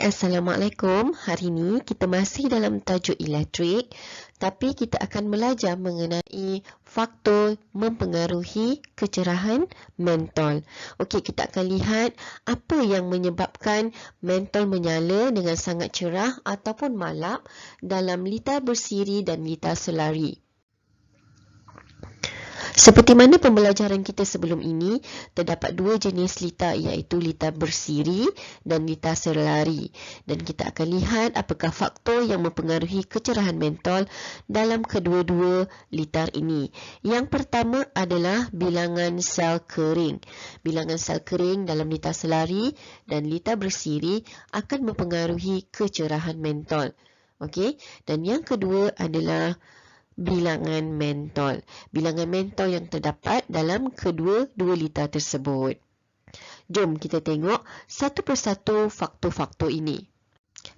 Assalamualaikum. Hari ini kita masih dalam tajuk elektrik, tapi kita akan belajar mengenai faktor mempengaruhi kecerahan mentol. Okey, kita akan lihat apa yang menyebabkan mentol menyala dengan sangat cerah ataupun malap dalam litar bersiri dan litar selari. Seperti mana pembelajaran kita sebelum ini, terdapat dua jenis litar iaitu litar bersiri dan litar selari. Dan kita akan lihat apakah faktor yang mempengaruhi kecerahan mentol dalam kedua-dua litar ini. Yang pertama adalah bilangan sel kering. Bilangan sel kering dalam litar selari dan litar bersiri akan mempengaruhi kecerahan mentol. Okey, dan yang kedua adalah bilangan mentol. Bilangan mentol yang terdapat dalam kedua-dua litar tersebut. Jom kita tengok satu persatu faktor-faktor ini.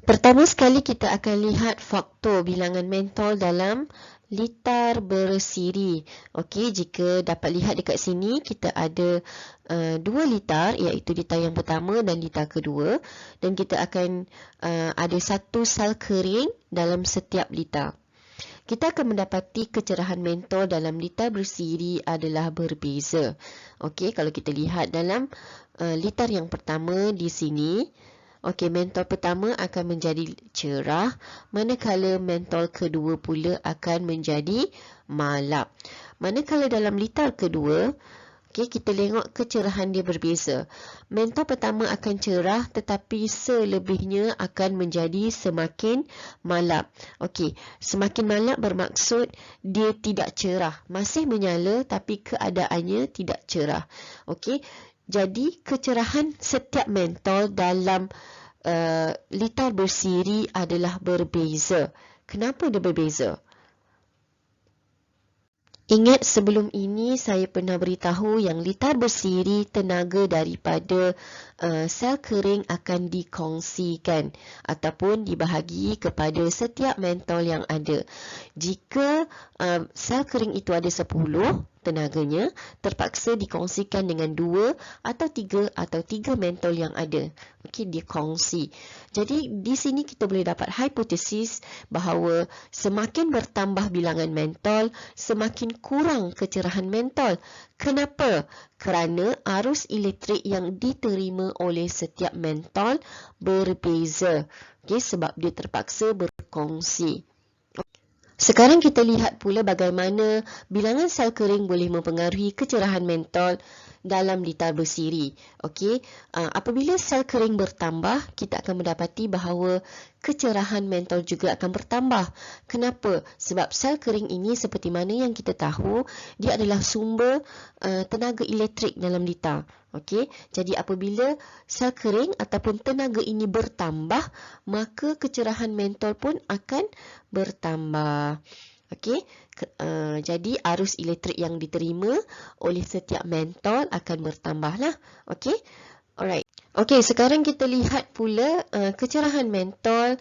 Pertama sekali kita akan lihat faktor bilangan mentol dalam litar bersiri. Okey, jika dapat lihat dekat sini, kita ada dua litar, iaitu litar yang pertama dan litar kedua. Dan kita akan ada satu sel kering dalam setiap litar. Kita akan mendapati kecerahan mentol dalam litar bersiri adalah berbeza. Okey, kalau kita lihat dalam litar yang pertama di sini, okey, mentol pertama akan menjadi cerah, manakala mentol kedua pula akan menjadi malap. Manakala dalam litar kedua, okey, kita tengok kecerahan dia berbeza. Mentol pertama akan cerah tetapi selebihnya akan menjadi semakin malap. Okey, semakin malap bermaksud dia tidak cerah. Masih menyala tapi keadaannya tidak cerah. Okey, jadi kecerahan setiap mentol dalam litar bersiri adalah berbeza. Kenapa dia berbeza? Ingat sebelum ini saya pernah beritahu yang litar bersiri tenaga daripada sel kering akan dikongsikan ataupun dibahagi kepada setiap mentol yang ada. Jika sel kering itu ada 10 tenaganya, terpaksa dikongsikan dengan 2 atau 3 mentol yang ada. Okey, dikongsi. Jadi di sini kita boleh dapat hipotesis bahawa semakin bertambah bilangan mentol, semakin kurang kecerahan mentol. Kenapa? Kerana arus elektrik yang diterima oleh setiap mentol berbeza. Okey, sebab dia terpaksa berkongsi. Sekarang kita lihat pula bagaimana bilangan sel kering boleh mempengaruhi kecerahan mentol dalam litar bersiri. Okey, apabila sel kering bertambah, kita akan mendapati bahawa kecerahan mentol juga akan bertambah. Kenapa? Sebab sel kering ini seperti mana yang kita tahu, dia adalah sumber tenaga elektrik dalam litar. Okey, jadi apabila sel kering ataupun tenaga ini bertambah, maka kecerahan mentol pun akan bertambah. Okey, jadi arus elektrik yang diterima oleh setiap mentol akan bertambahlah. Okey, alright. Okey, sekarang kita lihat pula kecerahan mentol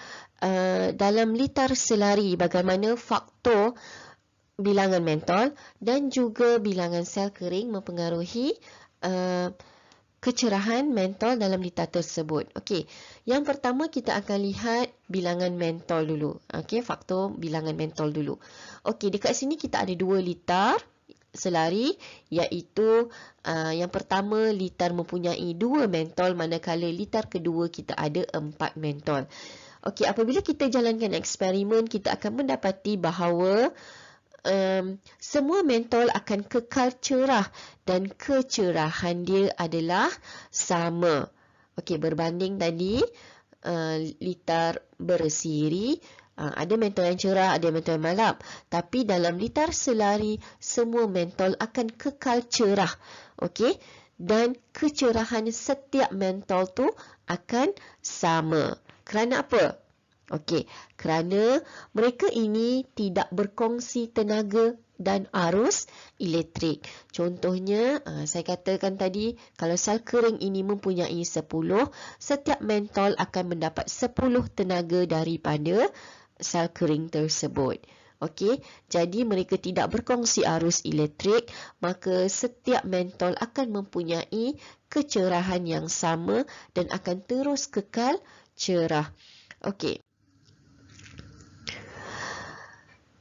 dalam litar selari, bagaimana faktor bilangan mentol dan juga bilangan sel kering mempengaruhi kecerahan mentol dalam litar tersebut. Okey, yang pertama kita akan lihat bilangan mentol dulu. Okey, faktor bilangan mentol dulu. Okey, dekat sini kita ada dua litar selari, iaitu yang pertama litar mempunyai 2 mentol, manakala litar kedua kita ada 4 mentol. Okey, apabila kita jalankan eksperimen, kita akan mendapati bahawa semua mentol akan kekal cerah dan kecerahan dia adalah sama. Okey, berbanding tadi litar bersiri, ada mentol yang cerah, ada mentol yang malap. Tapi dalam litar selari, semua mentol akan kekal cerah. Okey, dan kecerahan setiap mentol tu akan sama. Kerana apa? Okey, kerana mereka ini tidak berkongsi tenaga dan arus elektrik. Contohnya, saya katakan tadi, kalau sel kering ini mempunyai 10, setiap mentol akan mendapat 10 tenaga daripada sel kering tersebut. Okey, jadi mereka tidak berkongsi arus elektrik, maka setiap mentol akan mempunyai kecerahan yang sama dan akan terus kekal cerah. Okey.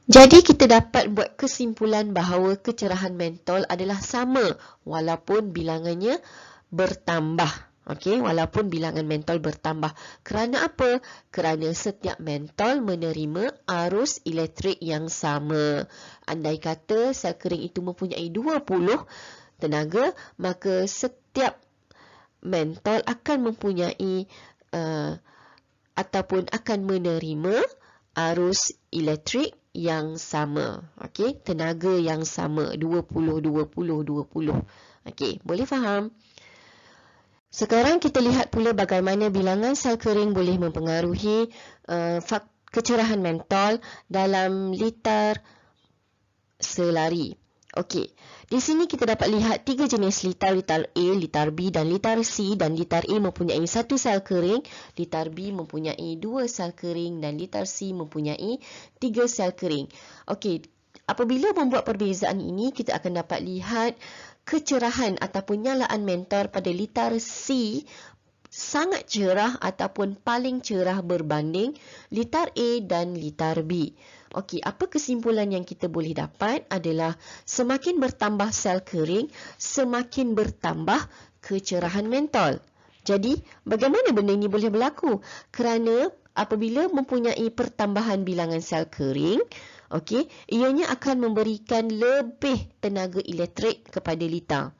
Jadi kita dapat buat kesimpulan bahawa kecerahan mentol adalah sama walaupun bilangannya bertambah. Okey, walaupun bilangan mentol bertambah. Kerana apa? Kerana setiap mentol menerima arus elektrik yang sama. Andai kata sel kering itu mempunyai 20 tenaga, maka setiap mentol akan mempunyai ataupun akan menerima arus elektrik yang sama. Okey, tenaga yang sama 20 20 20. Okey, boleh faham? Sekarang kita lihat pula bagaimana bilangan sel kering boleh mempengaruhi kecerahan mentol dalam litar selari. Okey, di sini kita dapat lihat 3 jenis litar, litar A, litar B dan litar C, dan litar A mempunyai 1 sel kering, litar B mempunyai 2 sel kering dan litar C mempunyai 3 sel kering. Okey, apabila membuat perbezaan ini, kita akan dapat lihat kecerahan ataupun nyalaan mentol pada litar C sangat cerah ataupun paling cerah berbanding litar A dan litar B. Okey, apa kesimpulan yang kita boleh dapat adalah semakin bertambah sel kering, semakin bertambah kecerahan mentol. Jadi, bagaimana benda ini boleh berlaku? Kerana apabila mempunyai pertambahan bilangan sel kering, okey, ianya akan memberikan lebih tenaga elektrik kepada litar.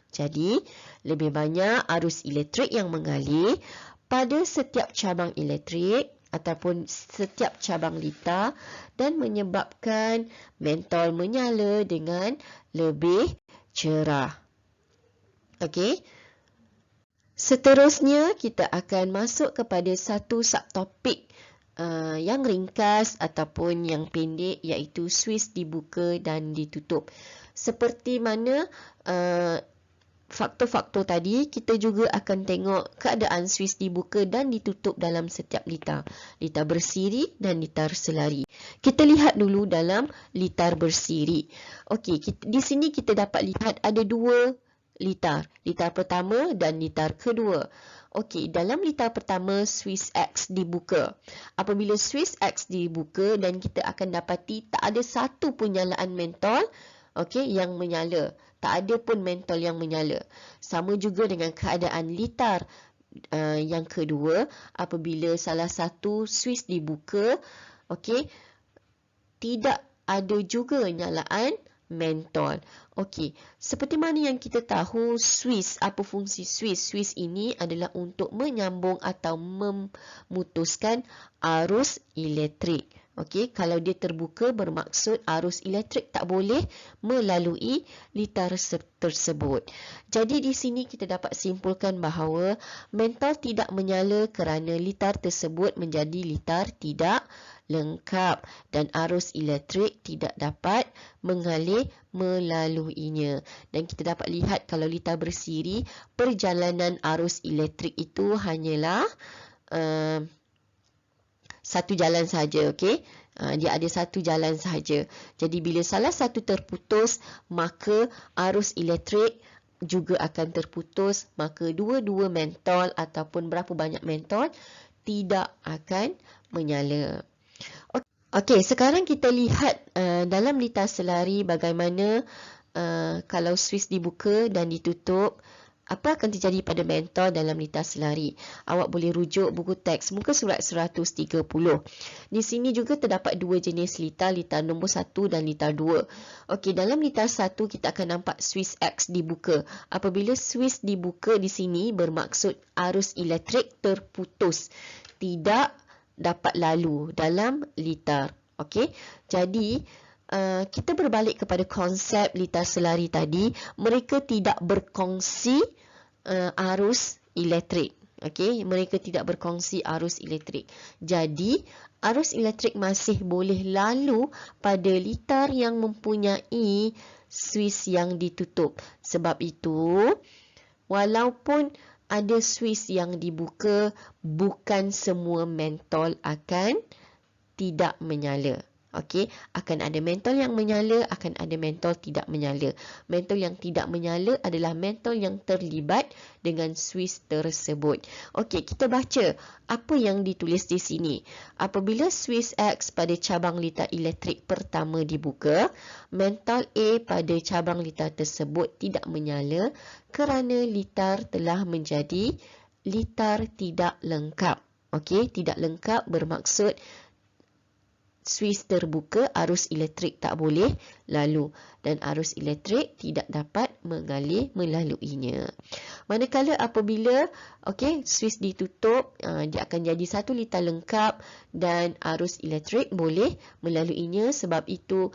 Jadi, lebih banyak arus elektrik yang mengalir pada setiap cabang elektrik ataupun setiap cabang litar dan menyebabkan mentol menyala dengan lebih cerah. Okey. Seterusnya, kita akan masuk kepada satu subtopik yang ringkas ataupun yang pendek, iaitu suis dibuka dan ditutup. Seperti mana faktor-faktor tadi, kita juga akan tengok keadaan suis dibuka dan ditutup dalam setiap litar. Litar bersiri dan litar selari. Kita lihat dulu dalam litar bersiri. Okey, di sini kita dapat lihat ada 2 litar. Litar pertama dan litar kedua. Okey, dalam litar pertama, suis X dibuka. Apabila suis X dibuka, dan kita akan dapati tak ada satu pun nyalaan mentol yang menyala. Tak ada pun mentol yang menyala. Sama juga dengan keadaan litar yang kedua, apabila salah satu suis dibuka, tidak ada juga nyalaan mentol. Okey, seperti mana yang kita tahu suis, apa fungsi suis? Suis ini adalah untuk menyambung atau memutuskan arus elektrik. Okey, kalau dia terbuka bermaksud arus elektrik tak boleh melalui litar tersebut. Jadi di sini kita dapat simpulkan bahawa mentol tidak menyala kerana litar tersebut menjadi litar tidak lengkap dan arus elektrik tidak dapat mengalir melaluinya. Dan kita dapat lihat kalau litar bersiri, perjalanan arus elektrik itu hanyalah satu jalan sahaja, okey. Dia ada satu jalan sahaja. Jadi bila salah satu terputus, maka arus elektrik juga akan terputus, maka dua-dua mentol ataupun berapa banyak mentol tidak akan menyala. Okey, sekarang kita lihat dalam litar selari bagaimana kalau suis dibuka dan ditutup, apa akan terjadi pada mentol dalam litar selari. Awak boleh rujuk buku teks muka surat 130. Di sini juga terdapat 2 jenis litar, litar nombor 1 dan litar 2. Okey, dalam litar 1 kita akan nampak suis X dibuka. Apabila suis dibuka di sini bermaksud arus elektrik terputus, tidak dapat lalu dalam litar. Okey, jadi kita berbalik kepada konsep litar selari tadi, mereka tidak berkongsi arus elektrik. Okey, mereka tidak berkongsi arus elektrik. Jadi, arus elektrik masih boleh lalu pada litar yang mempunyai suis yang ditutup. Sebab itu, walaupun ada suis yang dibuka, bukan semua mentol akan tidak menyala. Okey, akan ada mentol yang menyala, akan ada mentol tidak menyala. Mentol yang tidak menyala adalah mentol yang terlibat dengan suis tersebut. Okey, kita baca apa yang ditulis di sini. Apabila suis X pada cabang litar elektrik pertama dibuka, mentol A pada cabang litar tersebut tidak menyala kerana litar telah menjadi litar tidak lengkap. Okey, tidak lengkap bermaksud suis terbuka, arus elektrik tak boleh lalu dan arus elektrik tidak dapat mengalir melaluinya. Manakala apabila suis ditutup, dia akan jadi satu litar lengkap dan arus elektrik boleh melaluinya. Sebab itu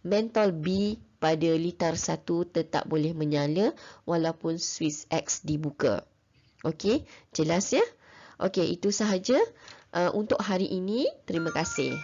mentol B pada litar 1 tetap boleh menyala walaupun suis X dibuka. Okey, jelas ya? Okey, itu sahaja untuk hari ini. Terima kasih.